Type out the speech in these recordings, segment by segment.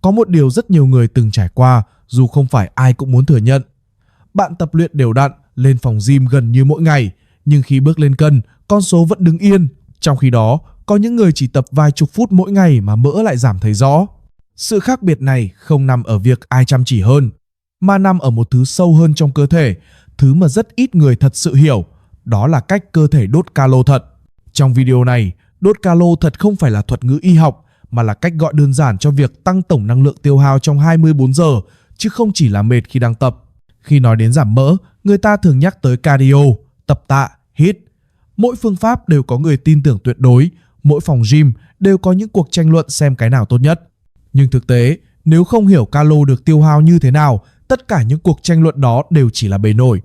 có một điều rất nhiều người từng trải qua dù không phải ai cũng muốn thừa nhận. Bạn tập luyện đều đặn, lên phòng gym gần như mỗi ngày, nhưng khi bước lên cân, con số vẫn đứng yên. Trong khi đó, có những người chỉ tập vài chục phút mỗi ngày mà mỡ lại giảm thấy rõ. Sự khác biệt này không nằm ở việc ai chăm chỉ hơn, mà nằm ở một thứ sâu hơn trong cơ thể, thứ mà rất ít người thật sự hiểu, đó là cách cơ thể đốt calo thật. Trong video này, đốt calo thật không phải là thuật ngữ y học, mà là cách gọi đơn giản cho việc tăng tổng năng lượng tiêu hao trong 24 giờ, chứ không chỉ là mệt khi đang tập. Khi nói đến giảm mỡ, người ta thường nhắc tới cardio, tập tạ, HIIT. Mỗi phương pháp đều có người tin tưởng tuyệt đối, mỗi phòng gym đều có những cuộc tranh luận xem cái nào tốt nhất. Nhưng thực tế, nếu không hiểu calo được tiêu hao như thế nào, tất cả những cuộc tranh luận đó đều chỉ là bề nổi.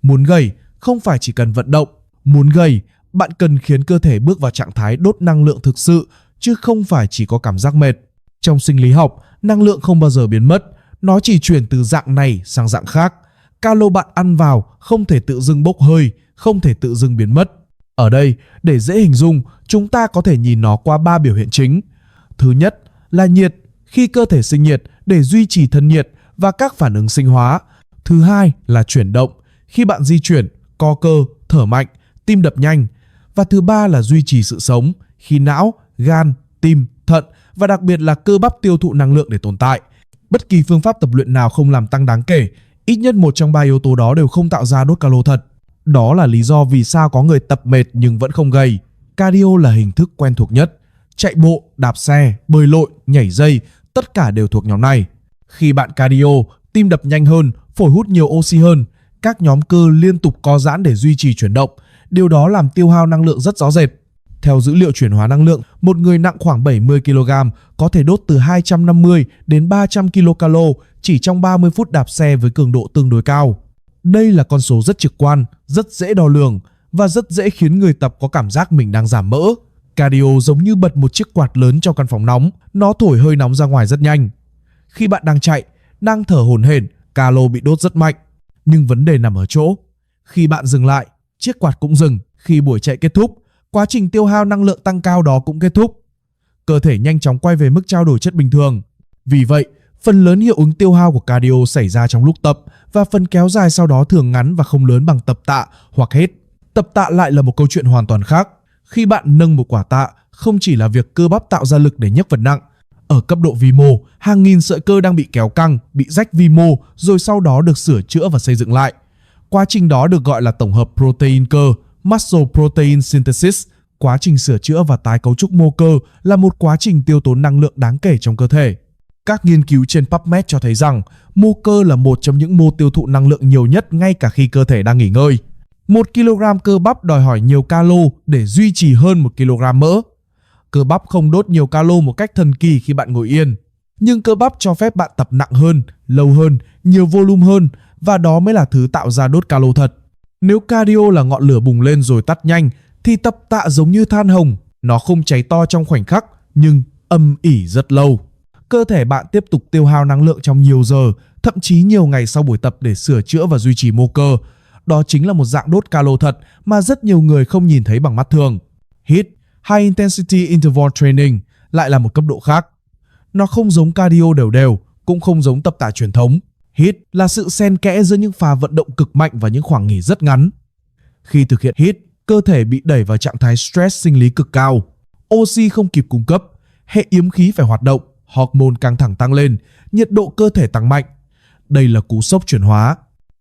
Muốn gầy không phải chỉ cần vận động, muốn gầy, bạn cần khiến cơ thể bước vào trạng thái đốt năng lượng thực sự, chứ không phải chỉ có cảm giác mệt. Trong sinh lý học, năng lượng không bao giờ biến mất, nó chỉ chuyển từ dạng này sang dạng khác. Calo bạn ăn vào không thể tự dưng bốc hơi, không thể tự dưng biến mất. Ở đây, để dễ hình dung, chúng ta có thể nhìn nó qua 3 biểu hiện chính. Thứ nhất là nhiệt, khi cơ thể sinh nhiệt để duy trì thân nhiệt và các phản ứng sinh hóa. Thứ hai là chuyển động, khi bạn di chuyển, co cơ, thở mạnh, tim đập nhanh. Và thứ ba là duy trì sự sống, khi não, gan, tim, thận và đặc biệt là cơ bắp tiêu thụ năng lượng để tồn tại. Bất kỳ phương pháp tập luyện nào không làm tăng đáng kể, ít nhất một trong 3 yếu tố đó đều không tạo ra đốt calo thật. Đó là lý do vì sao có người tập mệt nhưng vẫn không gầy. Cardio là hình thức quen thuộc nhất. Chạy bộ, đạp xe, bơi lội, nhảy dây, tất cả đều thuộc nhóm này. Khi bạn cardio, tim đập nhanh hơn, phổi hút nhiều oxy hơn, các nhóm cơ liên tục co giãn để duy trì chuyển động. Điều đó làm tiêu hao năng lượng rất rõ rệt. Theo dữ liệu chuyển hóa năng lượng, một người nặng khoảng 70 kg có thể đốt từ 250 đến 300 kcal chỉ trong 30 phút đạp xe với cường độ tương đối cao. Đây là con số rất trực quan, rất dễ đo lường và rất dễ khiến người tập có cảm giác mình đang giảm mỡ. Cardio giống như bật một chiếc quạt lớn trong căn phòng nóng, nó thổi hơi nóng ra ngoài rất nhanh. Khi bạn đang chạy, đang thở hổn hển, calo bị đốt rất mạnh. Nhưng vấn đề nằm ở chỗ, khi bạn dừng lại, chiếc quạt cũng dừng. Khi buổi chạy kết thúc, quá trình tiêu hao năng lượng tăng cao đó cũng kết thúc. Cơ thể nhanh chóng quay về mức trao đổi chất bình thường. Vì vậy, phần lớn hiệu ứng tiêu hao của cardio xảy ra trong lúc tập và phần kéo dài sau đó thường ngắn và không lớn bằng tập tạ hoặc HIIT. Tập tạ lại là một câu chuyện hoàn toàn khác. Khi bạn nâng một quả tạ, không chỉ là việc cơ bắp tạo ra lực để nhấc vật nặng. Ở cấp độ vi mô, hàng nghìn sợi cơ đang bị kéo căng, bị rách vi mô rồi sau đó được sửa chữa và xây dựng lại. Quá trình đó được gọi là tổng hợp protein cơ, muscle protein synthesis. Quá trình sửa chữa và tái cấu trúc mô cơ là một quá trình tiêu tốn năng lượng đáng kể trong cơ thể. Các nghiên cứu trên PubMed cho thấy rằng mô cơ là một trong những mô tiêu thụ năng lượng nhiều nhất ngay cả khi cơ thể đang nghỉ ngơi. 1 kg cơ bắp đòi hỏi nhiều calo để duy trì hơn 1 kg mỡ. Cơ bắp không đốt nhiều calo một cách thần kỳ khi bạn ngồi yên. Nhưng cơ bắp cho phép bạn tập nặng hơn, lâu hơn, nhiều volume hơn và đó mới là thứ tạo ra đốt calo thật. Nếu cardio là ngọn lửa bùng lên rồi tắt nhanh thì tập tạ giống như than hồng. Nó không cháy to trong khoảnh khắc nhưng âm ỉ rất lâu. Cơ thể bạn tiếp tục tiêu hao năng lượng trong nhiều giờ, thậm chí nhiều ngày sau buổi tập để sửa chữa và duy trì mô cơ. Đó chính là một dạng đốt calo thật mà rất nhiều người không nhìn thấy bằng mắt thường. HIIT, High Intensity Interval Training, lại là một cấp độ khác. Nó không giống cardio đều đều, cũng không giống tập tạ truyền thống. HIIT là sự xen kẽ giữa những pha vận động cực mạnh và những khoảng nghỉ rất ngắn. Khi thực hiện HIIT, cơ thể bị đẩy vào trạng thái stress sinh lý cực cao. Oxy không kịp cung cấp, hệ yếm khí phải hoạt động, hormone căng thẳng tăng lên, nhiệt độ cơ thể tăng mạnh. Đây là cú sốc chuyển hóa.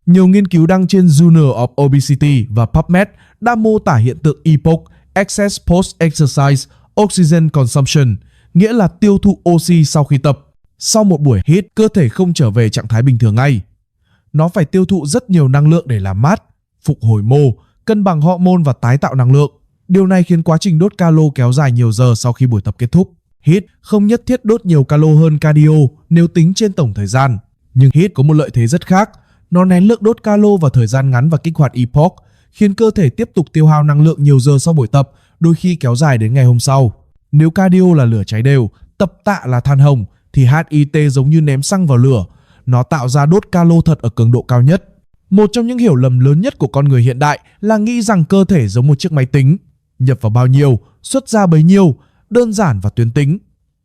Nhiều nghiên cứu đăng trên Journal of Obesity và PubMed đã mô tả hiện tượng EPOC, Excess Post-Exercise Oxygen Consumption, nghĩa là tiêu thụ oxy sau khi tập. Sau một buổi HIIT, cơ thể không trở về trạng thái bình thường ngay. Nó phải tiêu thụ rất nhiều năng lượng để làm mát, phục hồi mô, cân bằng hormone và tái tạo năng lượng. Điều này khiến quá trình đốt calo kéo dài nhiều giờ sau khi buổi tập kết thúc. HIIT không nhất thiết đốt nhiều calo hơn cardio nếu tính trên tổng thời gian. Nhưng HIIT có một lợi thế rất khác. Nó nén lượng đốt calo vào thời gian ngắn và kích hoạt EPOC, khiến cơ thể tiếp tục tiêu hao năng lượng nhiều giờ sau buổi tập, đôi khi kéo dài đến ngày hôm sau. Nếu cardio là lửa cháy đều, tập tạ là than hồng, thì HIIT giống như ném xăng vào lửa. Nó tạo ra đốt calo thật ở cường độ cao nhất. Một trong những hiểu lầm lớn nhất của con người hiện đại là nghĩ rằng cơ thể giống một chiếc máy tính. Nhập vào bao nhiêu, xuất ra bấy nhiêu, đơn giản và tuyến tính.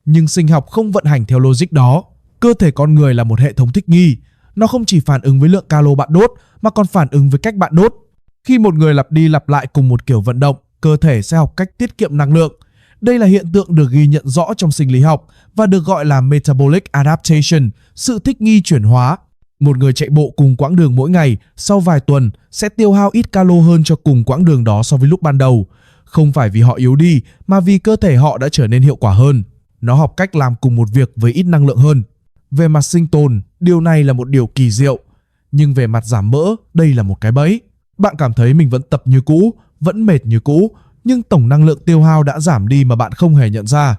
Nhưng sinh học không vận hành theo logic đó. Cơ thể con người là một hệ thống thích nghi. Nó không chỉ phản ứng với lượng calo bạn đốt mà còn phản ứng với cách bạn đốt. Khi một người lặp đi lặp lại cùng một kiểu vận động, cơ thể sẽ học cách tiết kiệm năng lượng. Đây là hiện tượng được ghi nhận rõ trong sinh lý học và được gọi là metabolic adaptation, sự thích nghi chuyển hóa. Một người chạy bộ cùng quãng đường mỗi ngày sau vài tuần sẽ tiêu hao ít calo hơn cho cùng quãng đường đó so với lúc ban đầu. Không phải vì họ yếu đi mà vì cơ thể họ đã trở nên hiệu quả hơn. Nó học cách làm cùng một việc với ít năng lượng hơn. Về mặt sinh tồn, điều này là một điều kỳ diệu. Nhưng về mặt giảm mỡ, đây là một cái bẫy. Bạn cảm thấy mình vẫn tập như cũ, vẫn mệt như cũ, nhưng tổng năng lượng tiêu hao đã giảm đi mà bạn không hề nhận ra.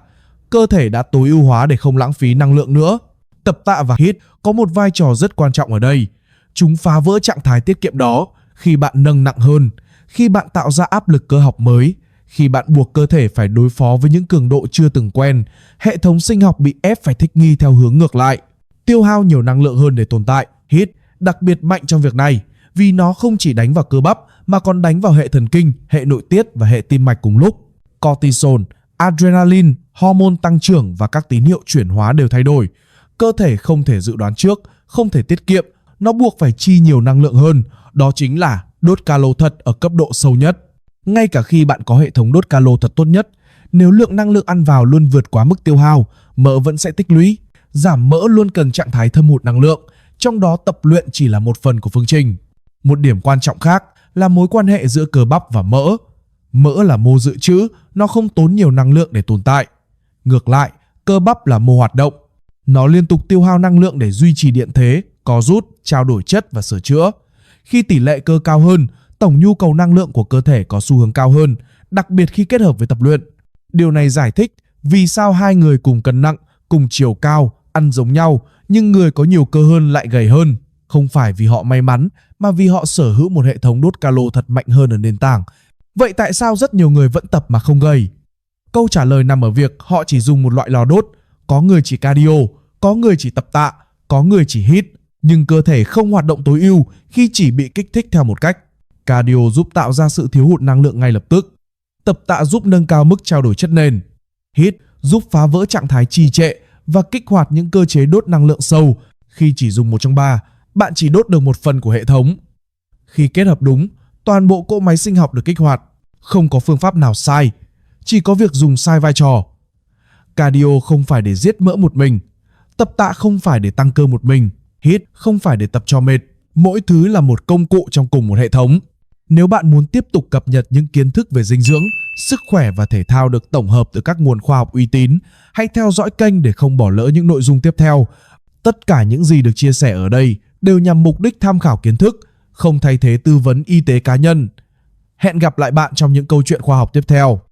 Cơ thể đã tối ưu hóa để không lãng phí năng lượng nữa. Tập tạ và HIIT có một vai trò rất quan trọng ở đây. Chúng phá vỡ trạng thái tiết kiệm đó khi bạn nâng nặng hơn, khi bạn tạo ra áp lực cơ học mới, khi bạn buộc cơ thể phải đối phó với những cường độ chưa từng quen. Hệ thống sinh học bị ép phải thích nghi theo hướng ngược lại, tiêu hao nhiều năng lượng hơn để tồn tại. HIIT đặc biệt mạnh trong việc này vì nó không chỉ đánh vào cơ bắp mà còn đánh vào hệ thần kinh, hệ nội tiết và hệ tim mạch cùng lúc. Cortisol, adrenaline, hormone tăng trưởng và các tín hiệu chuyển hóa đều thay đổi. Cơ thể không thể dự đoán trước, không thể tiết kiệm, nó buộc phải chi nhiều năng lượng hơn. Đó chính là đốt calo thật ở cấp độ sâu nhất. Ngay cả khi bạn có hệ thống đốt calo thật tốt nhất, nếu lượng năng lượng ăn vào luôn vượt quá mức tiêu hao, mỡ vẫn sẽ tích lũy. Giảm mỡ luôn cần trạng thái thâm hụt năng lượng, trong đó tập luyện chỉ là một phần của phương trình. Một điểm quan trọng khác là mối quan hệ giữa cơ bắp và mỡ. Mỡ là mô dự trữ, nó không tốn nhiều năng lượng để tồn tại. Ngược lại, cơ bắp là mô hoạt động. Nó liên tục tiêu hao năng lượng để duy trì điện thế, co rút, trao đổi chất và sửa chữa. Khi tỷ lệ cơ cao hơn, tổng nhu cầu năng lượng của cơ thể có xu hướng cao hơn, đặc biệt khi kết hợp với tập luyện. Điều này giải thích vì sao hai người cùng cân nặng, cùng chiều cao, ăn giống nhau, nhưng người có nhiều cơ hơn lại gầy hơn. Không phải vì họ may mắn, mà vì họ sở hữu một hệ thống đốt calo thật mạnh hơn ở nền tảng. Vậy tại sao rất nhiều người vẫn tập mà không gầy? Câu trả lời nằm ở việc họ chỉ dùng một loại lò đốt. Có người chỉ cardio, có người chỉ tập tạ, có người chỉ HIIT. Nhưng cơ thể không hoạt động tối ưu khi chỉ bị kích thích theo một cách. Cardio giúp tạo ra sự thiếu hụt năng lượng ngay lập tức. Tập tạ giúp nâng cao mức trao đổi chất nền. HIIT giúp phá vỡ trạng thái trì trệ và kích hoạt những cơ chế đốt năng lượng sâu. Khi chỉ dùng một trong ba, bạn chỉ đốt được một phần của hệ thống. Khi kết hợp đúng, toàn bộ cỗ máy sinh học được kích hoạt. Không có phương pháp nào sai, chỉ có việc dùng sai vai trò. Cardio không phải để giết mỡ một mình. Tập tạ không phải để tăng cơ một mình. HIIT không phải để tập cho mệt. Mỗi thứ là một công cụ trong cùng một hệ thống. Nếu bạn muốn tiếp tục cập nhật những kiến thức về dinh dưỡng, sức khỏe và thể thao được tổng hợp từ các nguồn khoa học uy tín, hãy theo dõi kênh để không bỏ lỡ những nội dung tiếp theo. Tất cả những gì được chia sẻ ở đây đều nhằm mục đích tham khảo kiến thức, không thay thế tư vấn y tế cá nhân. Hẹn gặp lại bạn trong những câu chuyện khoa học tiếp theo.